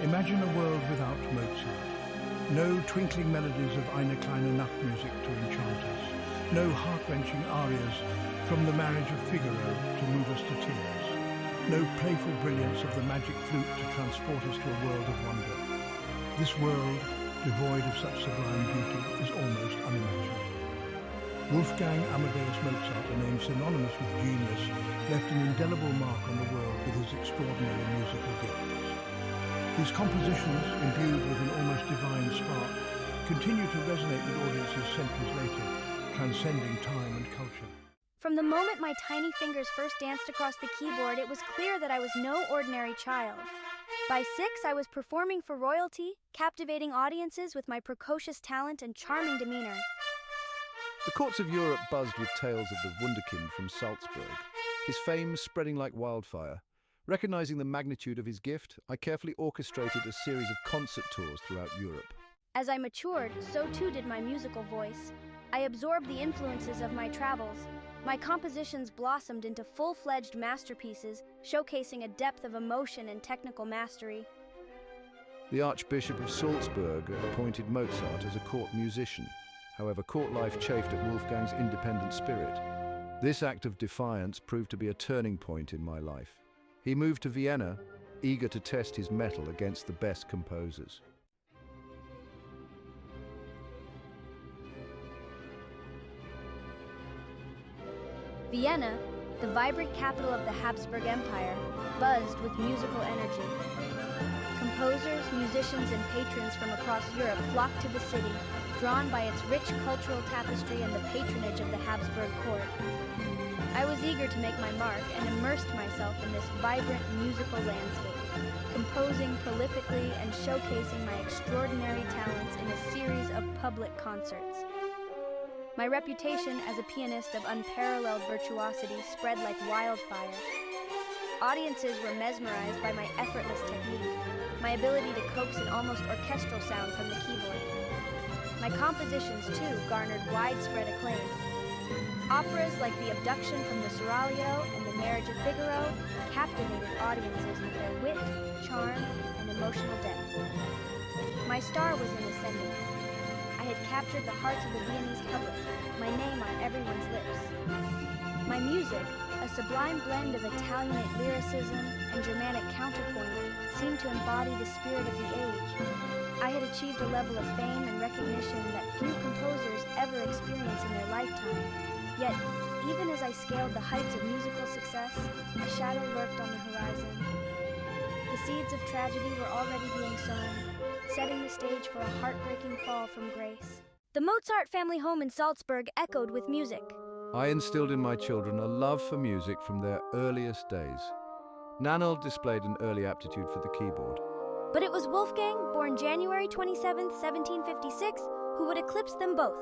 Imagine a world without Mozart. No twinkling melodies of Eine kleine Nachtmusik to enchant us. No heart-wrenching arias from The Marriage of Figaro to move us to tears. No playful brilliance of the magic flute to transport us to a world of wonder. This world, devoid of such sublime beauty, is almost unimaginable. Wolfgang Amadeus Mozart, a name synonymous with genius, left an indelible mark on the world with his extraordinary musical gifts. His compositions, imbued with an almost divine spark, continue to resonate with audiences centuries later, transcending time and culture. From the moment my tiny fingers first danced across the keyboard, it was clear that I was no ordinary child. By 6, I was performing for royalty, captivating audiences with my precocious talent and charming demeanor. The courts of Europe buzzed with tales of the Wunderkind from Salzburg, his fame spreading like wildfire. Recognizing the magnitude of his gift, I carefully orchestrated a series of concert tours throughout Europe. As I matured, so too did my musical voice. I absorbed the influences of my travels. My compositions blossomed into full-fledged masterpieces, showcasing a depth of emotion and technical mastery. The Archbishop of Salzburg appointed Mozart as a court musician. However, court life chafed at Wolfgang's independent spirit. This act of defiance proved to be a turning point in my life. He moved to Vienna, eager to test his mettle against the best composers. Vienna, the vibrant capital of the Habsburg Empire, buzzed with musical energy. Composers, musicians, and patrons from across Europe flocked to the city, drawn by its rich cultural tapestry and the patronage of the Habsburg court. I was eager to make my mark and immersed myself in this vibrant musical landscape, composing prolifically and showcasing my extraordinary talents in a series of public concerts. My reputation as a pianist of unparalleled virtuosity spread like wildfire. Audiences were mesmerized by my effortless technique, my ability to coax an almost orchestral sound from the keyboard. My compositions, too, garnered widespread acclaim. Operas like The Abduction from the Seraglio and The Marriage of Figaro captivated audiences with their wit, charm, and emotional depth. My star was in ascendance. I had captured the hearts of the Viennese public, my name on everyone's lips. My music, a sublime blend of Italianate lyricism and Germanic counterpoint, seemed to embody the spirit of the age. I had achieved a level of fame and recognition that few composers ever experience in their lifetime. Yet, even as I scaled the heights of musical success, a shadow lurked on the horizon. The seeds of tragedy were already being sown, setting the stage for a heartbreaking fall from grace. The Mozart family home in Salzburg echoed with music. I instilled in my children a love for music from their earliest days. Nannerl displayed an early aptitude for the keyboard. But it was Wolfgang, born January 27, 1756, who would eclipse them both.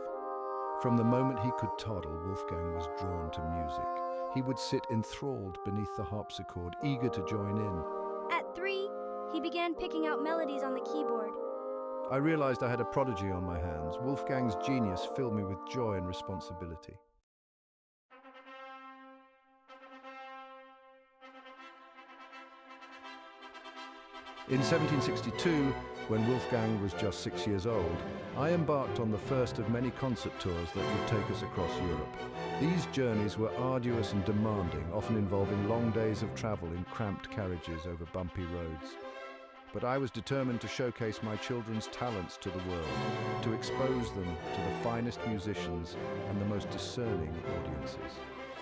From the moment he could toddle, Wolfgang was drawn to music. He would sit enthralled beneath the harpsichord, eager to join in. At 3, he began picking out melodies on the keyboard. I realized I had a prodigy on my hands. Wolfgang's genius filled me with joy and responsibility. In 1762, when Wolfgang was just 6 years old, I embarked on the first of many concert tours that would take us across Europe. These journeys were arduous and demanding, often involving long days of travel in cramped carriages over bumpy roads. But I was determined to showcase my children's talents to the world, to expose them to the finest musicians and the most discerning audiences.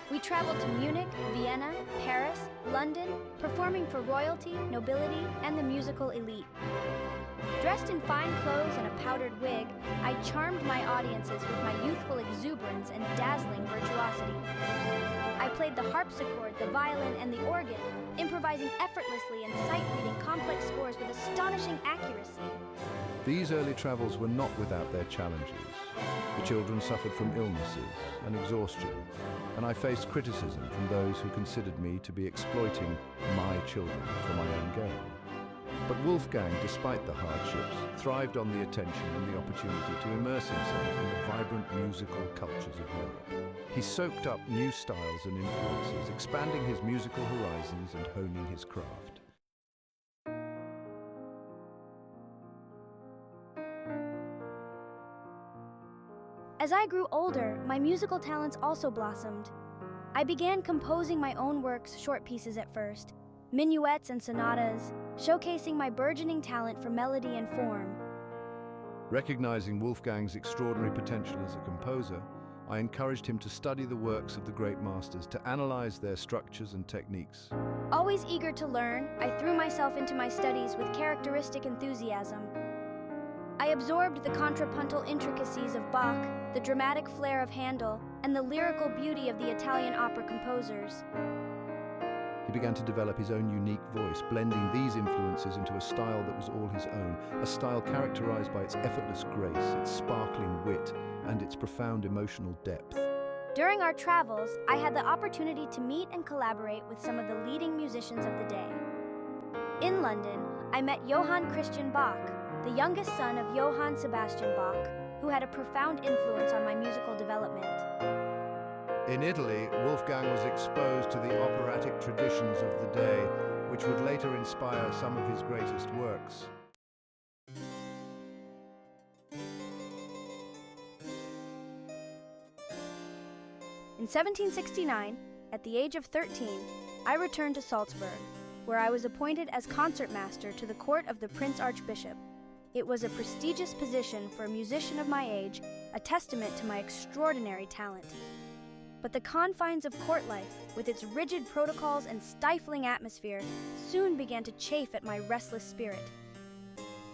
We traveled to Munich, Vienna, Paris, London, performing for royalty, nobility, and the musical elite. Dressed in fine clothes and a powdered wig, I charmed my audiences with my youthful exuberance and dazzling virtuosity. I played the harpsichord, the violin, and the organ, improvising effortlessly and sight-reading complex scores with astonishing accuracy. These early travels were not without their challenges. The children suffered from illnesses and exhaustion, and I faced criticism from those who considered me to be exploiting my children for my own gain. But Wolfgang, despite the hardships, thrived on the attention and the opportunity to immerse himself in the vibrant musical cultures of Europe. He soaked up new styles and influences, expanding his musical horizons and honing his craft. As I grew older, my musical talents also blossomed. I began composing my own works, short pieces at first, minuets and sonatas, showcasing my burgeoning talent for melody and form. Recognizing Wolfgang's extraordinary potential as a composer, I encouraged him to study the works of the great masters, to analyze their structures and techniques. Always eager to learn, I threw myself into my studies with characteristic enthusiasm. I absorbed the contrapuntal intricacies of Bach, the dramatic flair of Handel, and the lyrical beauty of the Italian opera composers. He began to develop his own unique voice, blending these influences into a style that was all his own, a style characterized by its effortless grace, its sparkling wit, and its profound emotional depth. During our travels, I had the opportunity to meet and collaborate with some of the leading musicians of the day. In London, I met Johann Christian Bach, the youngest son of Johann Sebastian Bach, who had a profound influence on my musical development. In Italy, Wolfgang was exposed to the operatic traditions of the day, which would later inspire some of his greatest works. In 1769, at the age of 13, I returned to Salzburg, where I was appointed as concertmaster to the court of the Prince Archbishop. It was a prestigious position for a musician of my age, a testament to my extraordinary talent. But the confines of court life, with its rigid protocols and stifling atmosphere, soon began to chafe at my restless spirit.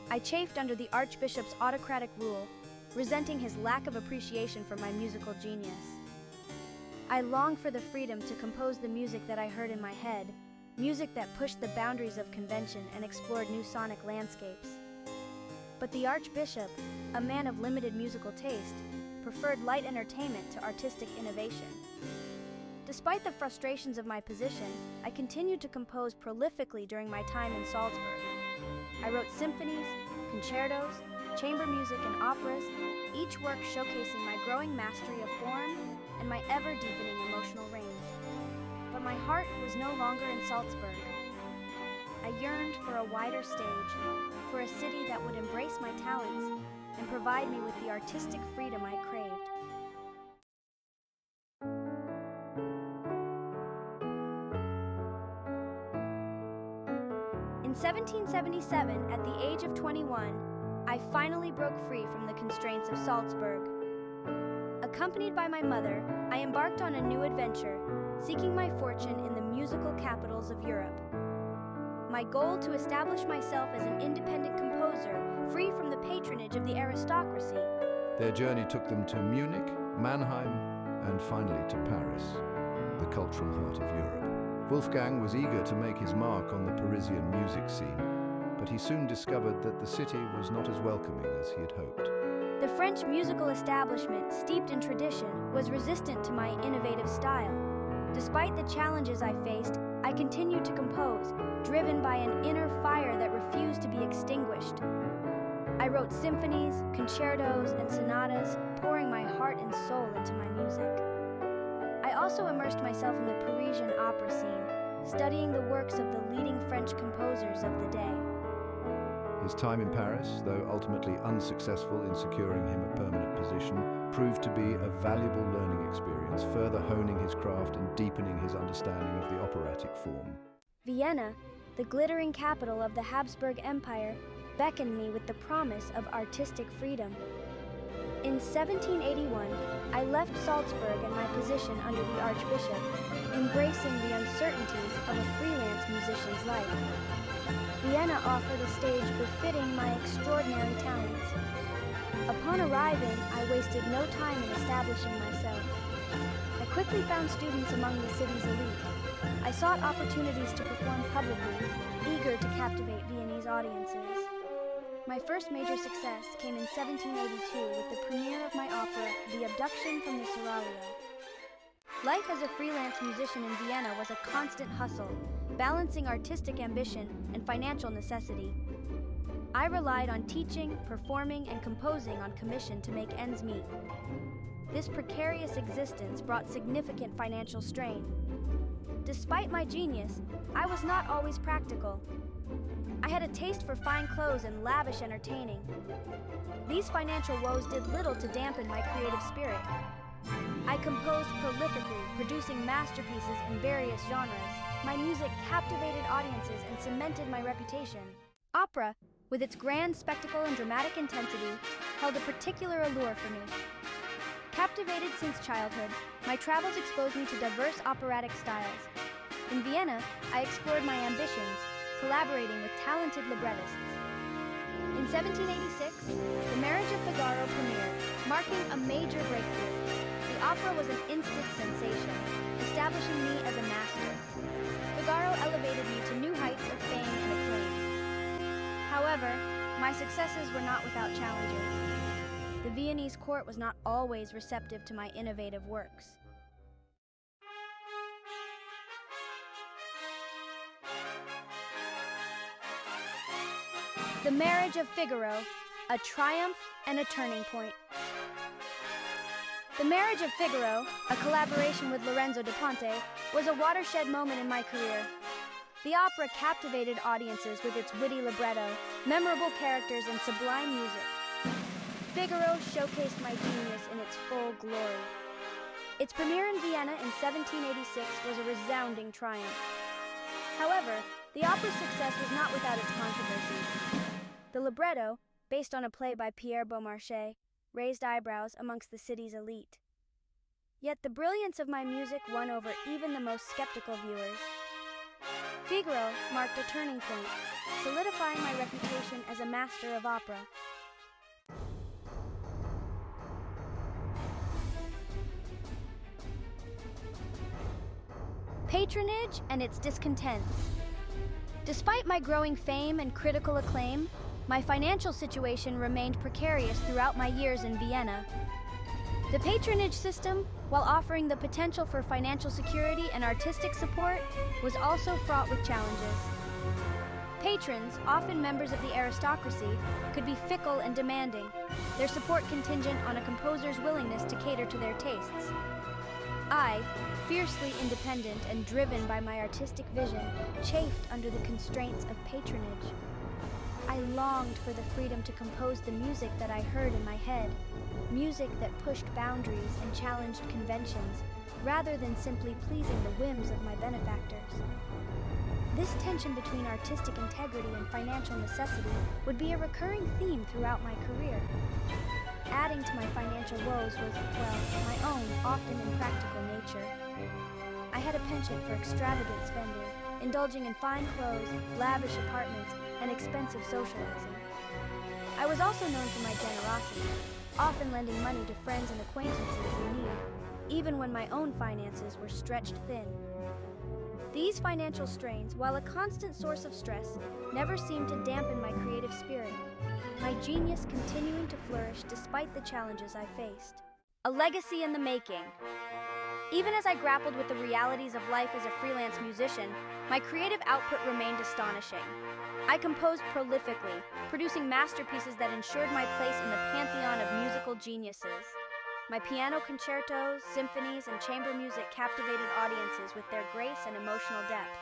I chafed under the Archbishop's autocratic rule, resenting his lack of appreciation for my musical genius. I longed for the freedom to compose the music that I heard in my head, music that pushed the boundaries of convention and explored new sonic landscapes. But the Archbishop, a man of limited musical taste, preferred light entertainment to artistic innovation. Despite the frustrations of my position, I continued to compose prolifically during my time in Salzburg. I wrote symphonies, concertos, chamber music, and operas, each work showcasing my growing mastery of form and my ever-deepening emotional range. But my heart was no longer in Salzburg. I yearned for a wider stage, for a city that would embrace my talents and provide me with the artistic freedom I craved. In 1777, at the age of 21, I finally broke free from the constraints of Salzburg. Accompanied by my mother, I embarked on a new adventure, seeking my fortune in the musical capitals of Europe. My goal to establish myself as an independent composer, free from the patronage of the aristocracy. Their journey took them to Munich, Mannheim, and finally to Paris, the cultural heart of Europe. Wolfgang was eager to make his mark on the Parisian music scene, but he soon discovered that the city was not as welcoming as he had hoped. The French musical establishment, steeped in tradition, was resistant to my innovative style. Despite the challenges I faced, I continued to compose, driven by an inner fire that refused to be extinguished. I wrote symphonies, concertos, and sonatas, pouring my heart and soul into my music. I also immersed myself in the Parisian opera scene, studying the works of the leading French composers of the day. His time in Paris, though ultimately unsuccessful in securing him a permanent position, proved to be a valuable learning experience, further honing his craft and deepening his understanding of the operatic form. Vienna, the glittering capital of the Habsburg Empire, beckoned me with the promise of artistic freedom. In 1781, I left Salzburg and my position under the Archbishop, embracing the uncertainties of a freelance musician's life. Vienna offered a stage befitting my extraordinary talents. Upon arriving, I wasted no time in establishing myself. I quickly found students among the city's elite. I sought opportunities to perform publicly, eager to captivate Viennese audiences. My first major success came in 1782 with the premiere of my opera, The Abduction from the Seraglio. Life as a freelance musician in Vienna was a constant hustle, balancing artistic ambition and financial necessity. I relied on teaching, performing, and composing on commission to make ends meet. This precarious existence brought significant financial strain. Despite my genius, I was not always practical. I had a taste for fine clothes and lavish entertaining. These financial woes did little to dampen my creative spirit. I composed prolifically, producing masterpieces in various genres. My music captivated audiences and cemented my reputation. Opera, with its grand spectacle and dramatic intensity, held a particular allure for me. Captivated since childhood, my travels exposed me to diverse operatic styles. In Vienna, I explored my ambitions, collaborating with talented librettists. In 1786, The Marriage of Figaro premiered, marking a major breakthrough. The opera was an instant sensation, establishing me as a master. Figaro elevated me to new heights of fame and acclaim. However, my successes were not without challenges. The Viennese court was not always receptive to my innovative works. The Marriage of Figaro, a triumph and a turning point. The Marriage of Figaro, a collaboration with Lorenzo da Ponte, was a watershed moment in my career. The opera captivated audiences with its witty libretto, memorable characters, and sublime music. Figaro showcased my genius in its full glory. Its premiere in Vienna in 1786 was a resounding triumph. However, the opera's success was not without its controversies. The libretto, based on a play by Pierre Beaumarchais, raised eyebrows amongst the city's elite. Yet the brilliance of my music won over even the most skeptical viewers. Figaro marked a turning point, solidifying my reputation as a master of opera. Patronage and Its Discontents. Despite my growing fame and critical acclaim, my financial situation remained precarious throughout my years in Vienna. The patronage system, while offering the potential for financial security and artistic support, was also fraught with challenges. Patrons, often members of the aristocracy, could be fickle and demanding, their support contingent on a composer's willingness to cater to their tastes. I, fiercely independent and driven by my artistic vision, chafed under the constraints of patronage. I longed for the freedom to compose the music that I heard in my head, music that pushed boundaries and challenged conventions, rather than simply pleasing the whims of my benefactors. This tension between artistic integrity and financial necessity would be a recurring theme throughout my career. Adding to my financial woes was, well, my own, often impractical nature. I had a penchant for extravagant spending, indulging in fine clothes, lavish apartments, and expensive socializing. I was also known for my generosity, often lending money to friends and acquaintances in need, even when my own finances were stretched thin. These financial strains, while a constant source of stress, never seemed to dampen my creative spirit, my genius continuing to flourish despite the challenges I faced. A legacy in the making. Even as I grappled with the realities of life as a freelance musician, my creative output remained astonishing. I composed prolifically, producing masterpieces that ensured my place in the pantheon of musical geniuses. My piano concertos, symphonies, and chamber music captivated audiences with their grace and emotional depth.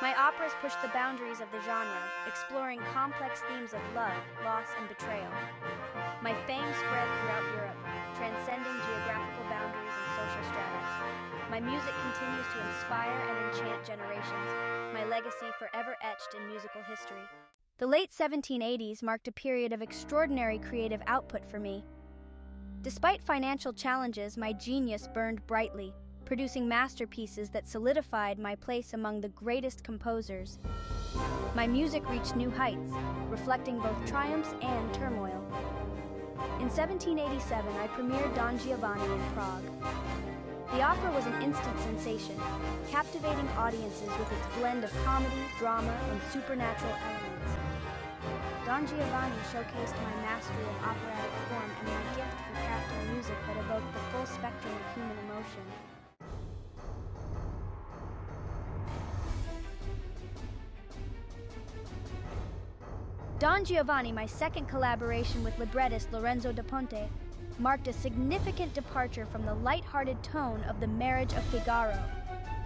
My operas pushed the boundaries of the genre, exploring complex themes of love, loss, and betrayal. My fame spread throughout Europe, transcending geographical boundaries and social strata. My music continues to inspire and enchant generations, my legacy forever etched in musical history. The late 1780s marked a period of extraordinary creative output for me. Despite financial challenges, my genius burned brightly, producing masterpieces that solidified my place among the greatest composers. My music reached new heights, reflecting both triumphs and turmoil. In 1787, I premiered Don Giovanni in Prague. The opera was an instant sensation, captivating audiences with its blend of comedy, drama, and supernatural elements. Don Giovanni showcased my mastery of operatic form and my gift for crafting music that evoked the full spectrum of human emotion. Don Giovanni, my second collaboration with librettist Lorenzo da Ponte, marked a significant departure from the light-hearted tone of The Marriage of Figaro.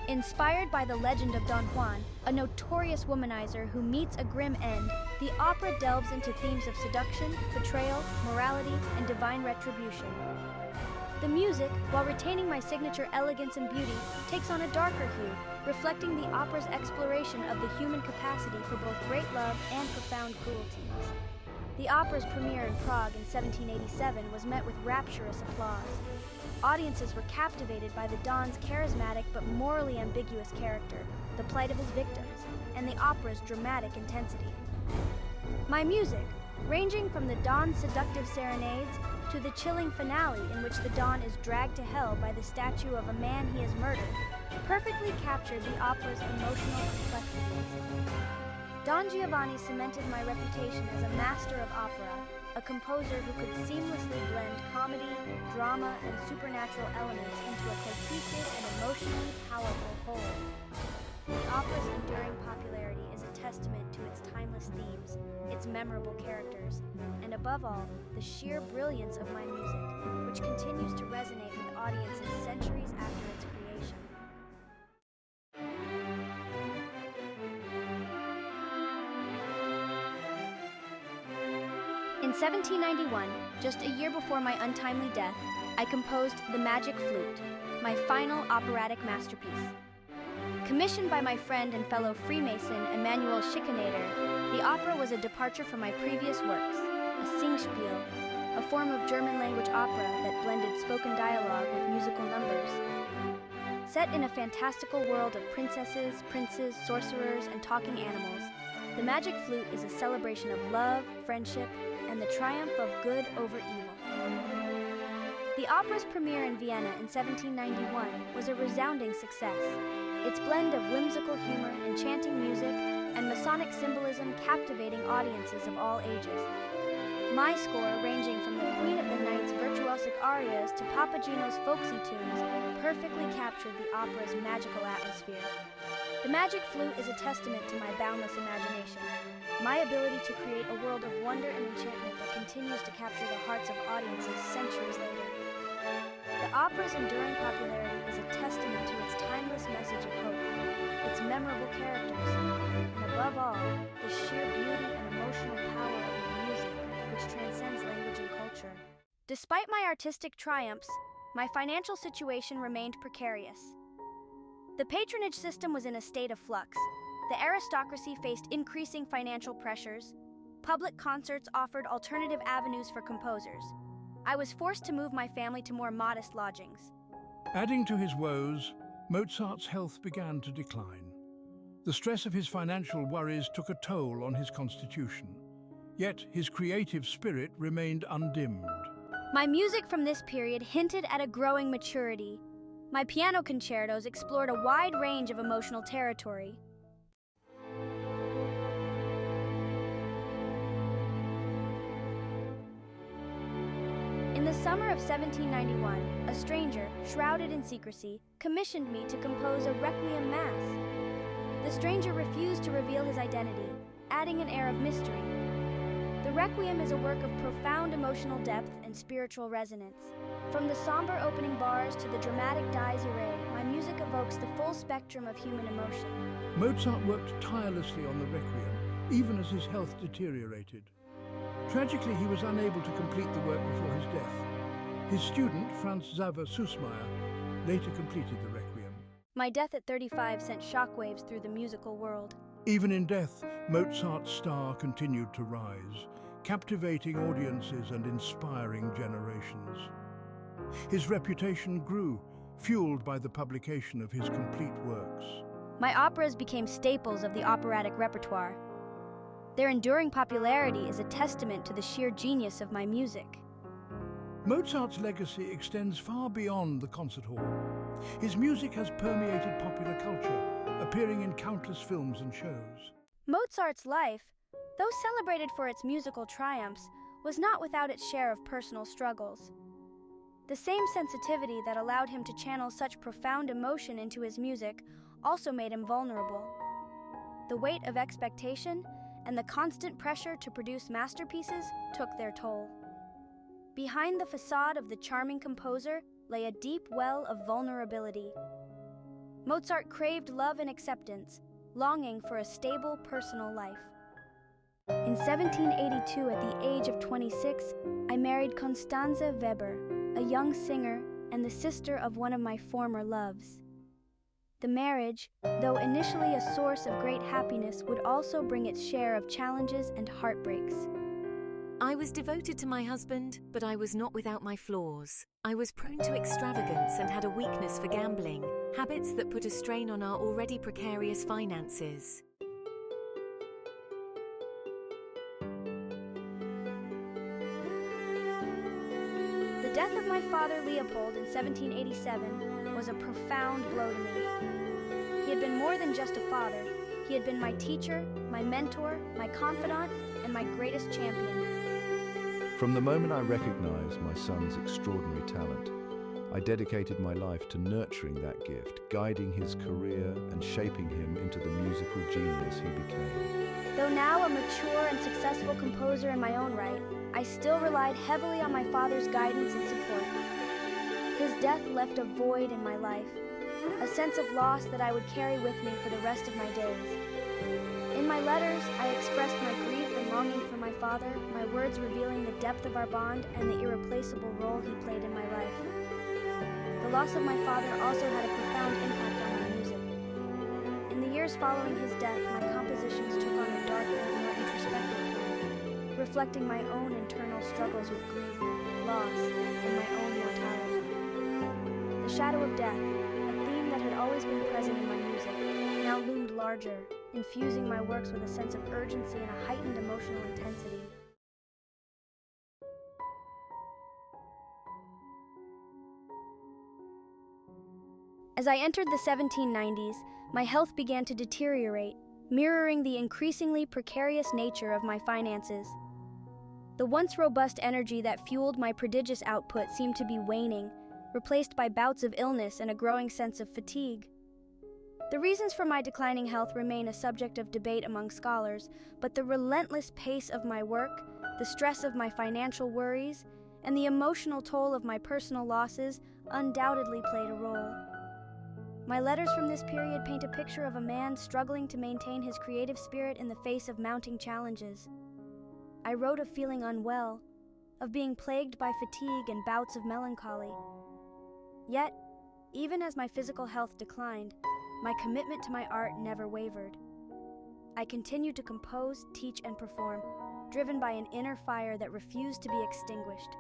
Inspired by the legend of Don Juan, a notorious womanizer who meets a grim end, the opera delves into themes of seduction, betrayal, morality, and divine retribution. The music, while retaining my signature elegance and beauty, takes on a darker hue, reflecting the opera's exploration of the human capacity for both great love and profound cruelties. The opera's premiere in Prague in 1787 was met with rapturous applause. Audiences were captivated by the Don's charismatic but morally ambiguous character, the plight of his victims, and the opera's dramatic intensity. My music, ranging from the Don's seductive serenades to the chilling finale in which the Don is dragged to hell by the statue of a man he has murdered, perfectly captured the opera's emotional complexities. Don Giovanni cemented my reputation as a master of opera, a composer who could seamlessly blend comedy, drama, and supernatural elements into a cohesive and emotionally powerful whole. The opera's enduring popularity is a testament to its timeless themes, its memorable characters, and above all, the sheer brilliance of my music, which continues to resonate with audiences centuries after its creation. In 1791, just a year before my untimely death, I composed The Magic Flute, my final operatic masterpiece. Commissioned by my friend and fellow Freemason Emanuel Schikaneder, the opera was a departure from my previous works, a Singspiel, a form of German-language opera that blended spoken dialogue with musical numbers. Set in a fantastical world of princesses, princes, sorcerers, and talking animals, The Magic Flute is a celebration of love, friendship, and the triumph of good over evil. The opera's premiere in Vienna in 1791 was a resounding success. Its blend of whimsical humor, enchanting music, and Masonic symbolism captivating audiences of all ages. My score, ranging from the Queen of the Night's virtuosic arias to Papagino's folksy tunes, perfectly captured the opera's magical atmosphere. The Magic Flute is a testament to my boundless imagination, my ability to create a world of wonder and enchantment that continues to capture the hearts of audiences centuries later. The opera's enduring popularity is a testament to its timeless message of hope, its memorable characters, and above all, the sheer beauty and emotional power of the music, which transcends language and culture. Despite my artistic triumphs, my financial situation remained precarious. The patronage system was in a state of flux. The aristocracy faced increasing financial pressures. Public concerts offered alternative avenues for composers. I was forced to move my family to more modest lodgings. Adding to his woes, Mozart's health began to decline. The stress of his financial worries took a toll on his constitution. Yet his creative spirit remained undimmed. My music from this period hinted at a growing maturity. My piano concertos explored a wide range of emotional territory. In the summer of 1791, a stranger, shrouded in secrecy, commissioned me to compose a requiem mass. The stranger refused to reveal his identity, adding an air of mystery. The requiem is a work of profound emotional depth and spiritual resonance. From the somber opening bars to the dramatic dies irae, my music evokes the full spectrum of human emotion. Mozart worked tirelessly on the Requiem, even as his health deteriorated. Tragically, he was unable to complete the work before his death. His student, Franz Xaver Süssmayr, later completed the Requiem. My death at 35 sent shockwaves through the musical world. Even in death, Mozart's star continued to rise, captivating audiences and inspiring generations. His reputation grew, fueled by the publication of his complete works. My operas became staples of the operatic repertoire. Their enduring popularity is a testament to the sheer genius of my music. Mozart's legacy extends far beyond the concert hall. His music has permeated popular culture, appearing in countless films and shows. Mozart's life, though celebrated for its musical triumphs, was not without its share of personal struggles. The same sensitivity that allowed him to channel such profound emotion into his music also made him vulnerable. The weight of expectation and the constant pressure to produce masterpieces took their toll. Behind the facade of the charming composer lay a deep well of vulnerability. Mozart craved love and acceptance, longing for a stable personal life. In 1782, at the age of 26, I married Constanze Weber, a young singer and the sister of one of my former loves. The marriage, though initially a source of great happiness, would also bring its share of challenges and heartbreaks. I was devoted to my husband, but I was not without my flaws. I was prone to extravagance and had a weakness for gambling, habits that put a strain on our already precarious finances. The death of my father Leopold in 1787 was a profound blow to me. He had been more than just a father. He had been my teacher, my mentor, my confidant, and my greatest champion. From the moment I recognized my son's extraordinary talent, I dedicated my life to nurturing that gift, guiding his career and shaping him into the musical genius he became. Though now a mature and successful composer in my own right, I still relied heavily on my father's guidance and support. His death left a void in my life, a sense of loss that I would carry with me for the rest of my days. In my letters, I expressed my grief and longing for my father, my words revealing the depth of our bond and the irreplaceable role he played in my life. The loss of my father also had a profound impact on my music. In the years following his death, my compositions took on a darker and more introspective tone, reflecting my own internal struggles with grief, loss, and my own mortality. The shadow of death, a theme that had always been present in my music, now loomed larger, infusing my works with a sense of urgency and a heightened emotional intensity. As I entered the 1790s, my health began to deteriorate, mirroring the increasingly precarious nature of my finances. The once robust energy that fueled my prodigious output seemed to be waning, replaced by bouts of illness and a growing sense of fatigue. The reasons for my declining health remain a subject of debate among scholars, but the relentless pace of my work, the stress of my financial worries, and the emotional toll of my personal losses undoubtedly played a role. My letters from this period paint a picture of a man struggling to maintain his creative spirit in the face of mounting challenges. I wrote of feeling unwell, of being plagued by fatigue and bouts of melancholy. Yet, even as my physical health declined, my commitment to my art never wavered. I continued to compose, teach, and perform, driven by an inner fire that refused to be extinguished.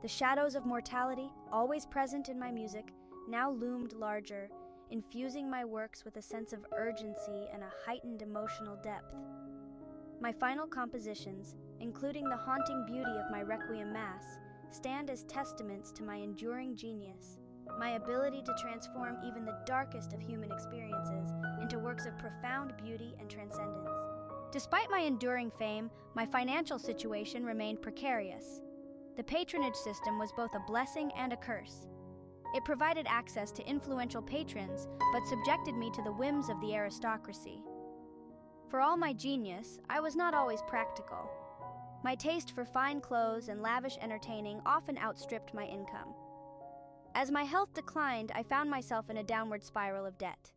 The shadows of mortality, always present in my music, now loomed larger, infusing my works with a sense of urgency and a heightened emotional depth. My final compositions, including the haunting beauty of my Requiem Mass, stand as testaments to my enduring genius, my ability to transform even the darkest of human experiences into works of profound beauty and transcendence. Despite my enduring fame, my financial situation remained precarious. The patronage system was both a blessing and a curse. It provided access to influential patrons, but subjected me to the whims of the aristocracy. For all my genius, I was not always practical. My taste for fine clothes and lavish entertaining often outstripped my income. As my health declined, I found myself in a downward spiral of debt.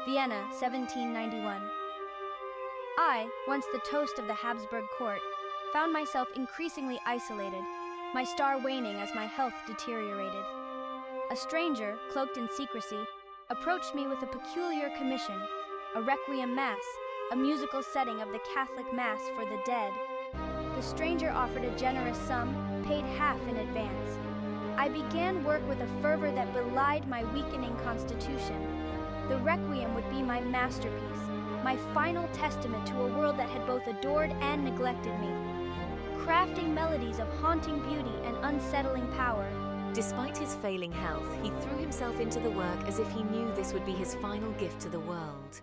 Vienna, 1791. I, once the toast of the Habsburg court, found myself increasingly isolated, my star waning as my health deteriorated. A stranger, cloaked in secrecy, approached me with a peculiar commission, a Requiem Mass, a musical setting of the Catholic Mass for the dead. The stranger offered a generous sum, paid half in advance. I began work with a fervor that belied my weakening constitution. The Requiem would be my masterpiece, my final testament to a world that had both adored and neglected me, crafting melodies of haunting beauty and unsettling power. Despite his failing health, he threw himself into the work as if he knew this would be his final gift to the world.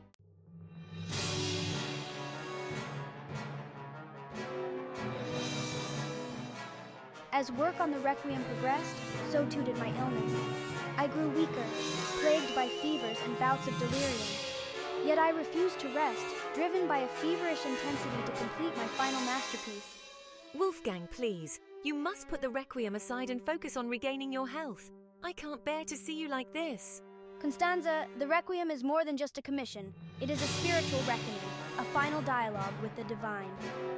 As work on the Requiem progressed, so too did my illness. I grew weaker, plagued by fevers and bouts of delirium. Yet I refused to rest, driven by a feverish intensity to complete my final masterpiece. Wolfgang, please. You must put the Requiem aside and focus on regaining your health. I can't bear to see you like this. Constanza, the Requiem is more than just a commission. It is a spiritual reckoning, a final dialogue with the divine.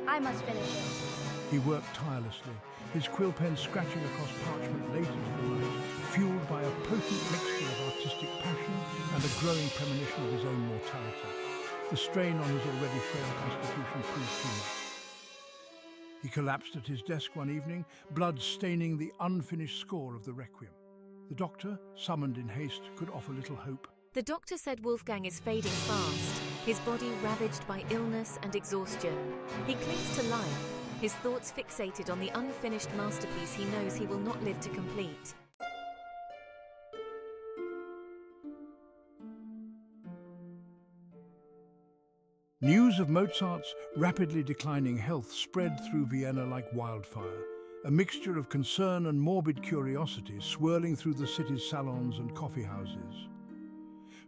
I must finish it. He worked tirelessly, his quill pen scratching across parchment late into the night, fueled by a potent mixture of artistic passion and a growing premonition of his own mortality. The strain on his already frail constitution proved too much. He collapsed at his desk one evening, blood staining the unfinished score of the Requiem. The doctor, summoned in haste, could offer little hope. The doctor said Wolfgang is fading fast, his body ravaged by illness and exhaustion. He clings to life, his thoughts fixated on the unfinished masterpiece he knows he will not live to complete. News of Mozart's rapidly declining health spread through Vienna like wildfire, a mixture of concern and morbid curiosity swirling through the city's salons and coffee houses.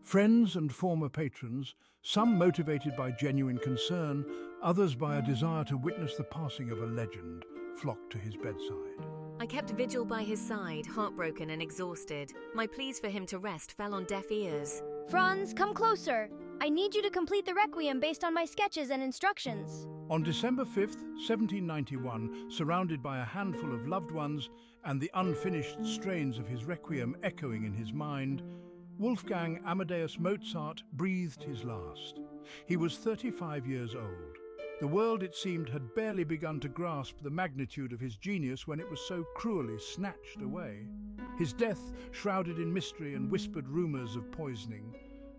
Friends and former patrons, some motivated by genuine concern, others by a desire to witness the passing of a legend, flocked to his bedside. I kept vigil by his side, heartbroken and exhausted. My pleas for him to rest fell on deaf ears. Franz, come closer! I need you to complete the Requiem based on my sketches and instructions. On December 5th, 1791, surrounded by a handful of loved ones and the unfinished strains of his Requiem echoing in his mind, Wolfgang Amadeus Mozart breathed his last. He was 35 years old. The world, it seemed, had barely begun to grasp the magnitude of his genius when it was so cruelly snatched away. His death, shrouded in mystery and whispered rumors of poisoning,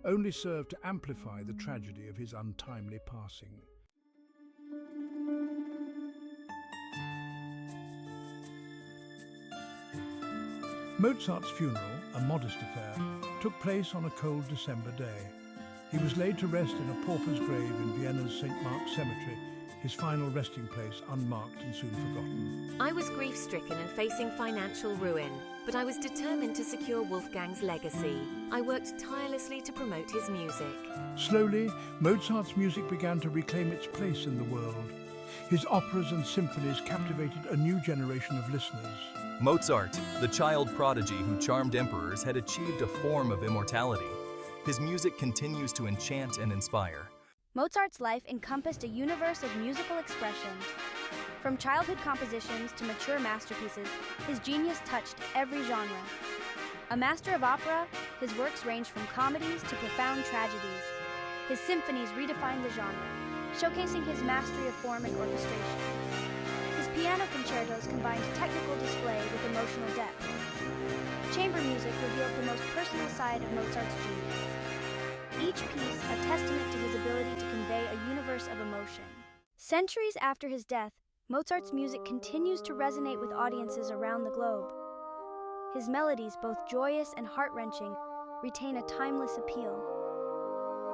only served to amplify the tragedy of his untimely passing. Mozart's funeral, a modest affair, took place on a cold December day. He was laid to rest in a pauper's grave in Vienna's St. Mark's Cemetery, his final resting place unmarked and soon forgotten. I was grief-stricken and facing financial ruin, but I was determined to secure Wolfgang's legacy. I worked tirelessly to promote his music. Slowly, Mozart's music began to reclaim its place in the world. His operas and symphonies captivated a new generation of listeners. Mozart, the child prodigy who charmed emperors, had achieved a form of immortality. His music continues to enchant and inspire. Mozart's life encompassed a universe of musical expression. From childhood compositions to mature masterpieces, his genius touched every genre. A master of opera, his works ranged from comedies to profound tragedies. His symphonies redefined the genre, showcasing his mastery of form and orchestration. His piano concertos combined technical display with emotional depth. Chamber music revealed the most personal side of Mozart's genius. Each piece a testament to his ability to convey a universe of emotion. Centuries after his death, Mozart's music continues to resonate with audiences around the globe. His melodies, both joyous and heart-wrenching, retain a timeless appeal.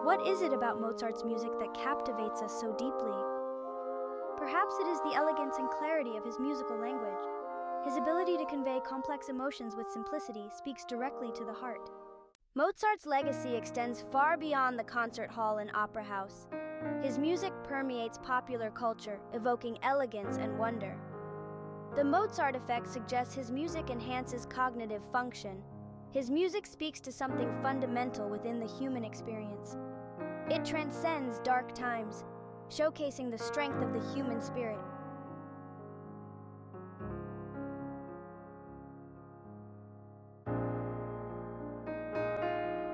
What is it about Mozart's music that captivates us so deeply? Perhaps it is the elegance and clarity of his musical language. His ability to convey complex emotions with simplicity speaks directly to the heart. Mozart's legacy extends far beyond the concert hall and opera house. His music permeates popular culture, evoking elegance and wonder. The Mozart effect suggests his music enhances cognitive function. His music speaks to something fundamental within the human experience. It transcends dark times, showcasing the strength of the human spirit.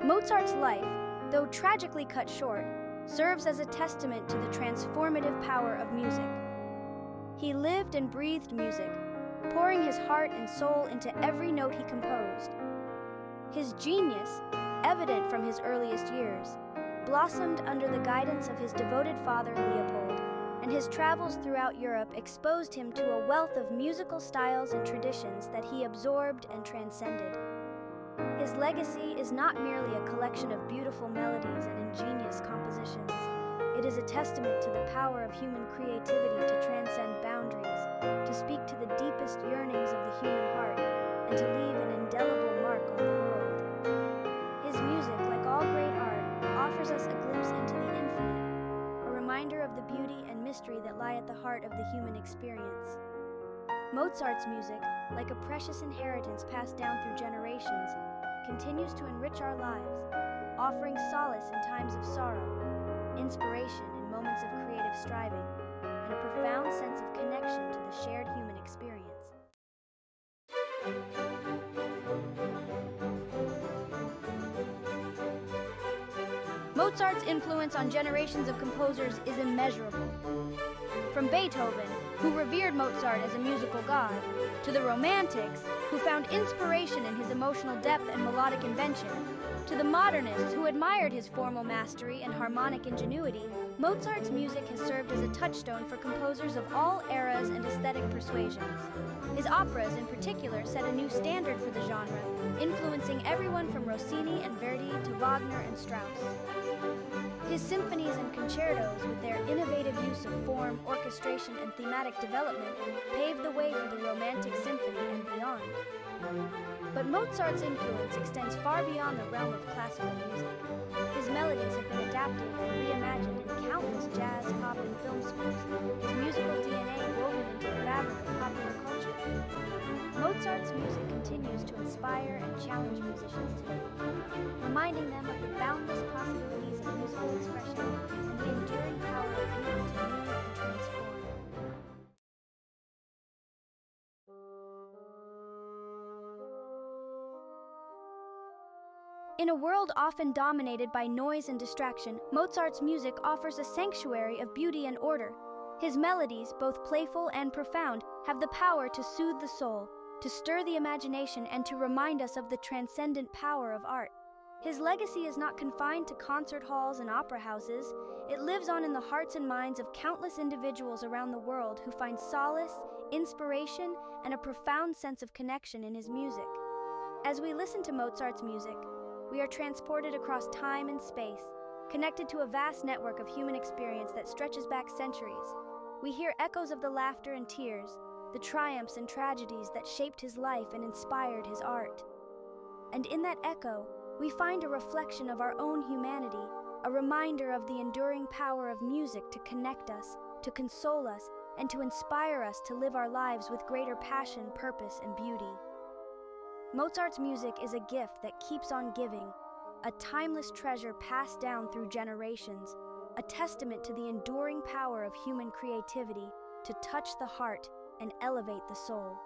Mozart's life, though tragically cut short, serves as a testament to the transformative power of music. He lived and breathed music, pouring his heart and soul into every note he composed. His genius, evident from his earliest years, blossomed under the guidance of his devoted father Leopold, and his travels throughout Europe exposed him to a wealth of musical styles and traditions that he absorbed and transcended. His legacy is not merely a collection of beautiful melodies and ingenious compositions. It is a testament to the power of human creativity to transcend boundaries, to speak to the deepest yearnings of the human heart, and to leave an indelible mark on the world. His music, like all great art, offers us a glimpse into the infinite, a reminder reminder of the beauty and mystery that lie at the heart of the human experience. Mozart's music, like a precious inheritance passed down through generations, continues to enrich our lives, offering solace in times of sorrow, inspiration in moments of creative striving, and a profound sense of connection to the shared human experience. Mozart's influence on generations of composers is immeasurable. From Beethoven, who revered Mozart as a musical god, to the Romantics, who found inspiration in his emotional depth and melodic invention, to the modernists who admired his formal mastery and harmonic ingenuity, Mozart's music has served as a touchstone for composers of all eras and aesthetic persuasions. His operas, in particular, set a new standard for the genre, influencing everyone from Rossini and Verdi to Wagner and Strauss. His symphonies and concertos, with their innovative use of form, orchestration, and thematic development, paved the way for the Romantic Symphony and beyond. But Mozart's influence extends far beyond the realm of classical music. His melodies have been adapted and reimagined in countless jazz, pop, and film scores, his musical DNA woven into the fabric of popular culture. Mozart's music continues to inspire and challenge musicians today, reminding them of the boundless possibilities of musical expression and the enduring power of beauty to move and transform. In a world often dominated by noise and distraction, Mozart's music offers a sanctuary of beauty and order. His melodies, both playful and profound, have the power to soothe the soul, to stir the imagination, and to remind us of the transcendent power of art. His legacy is not confined to concert halls and opera houses. It lives on in the hearts and minds of countless individuals around the world who find solace, inspiration, and a profound sense of connection in his music. As we listen to Mozart's music, we are transported across time and space, connected to a vast network of human experience that stretches back centuries. We hear echoes of the laughter and tears, the triumphs and tragedies that shaped his life and inspired his art. And in that echo, we find a reflection of our own humanity, a reminder of the enduring power of music to connect us, to console us, and to inspire us to live our lives with greater passion, purpose, and beauty. Mozart's music is a gift that keeps on giving, a timeless treasure passed down through generations, a testament to the enduring power of human creativity to touch the heart and elevate the soul.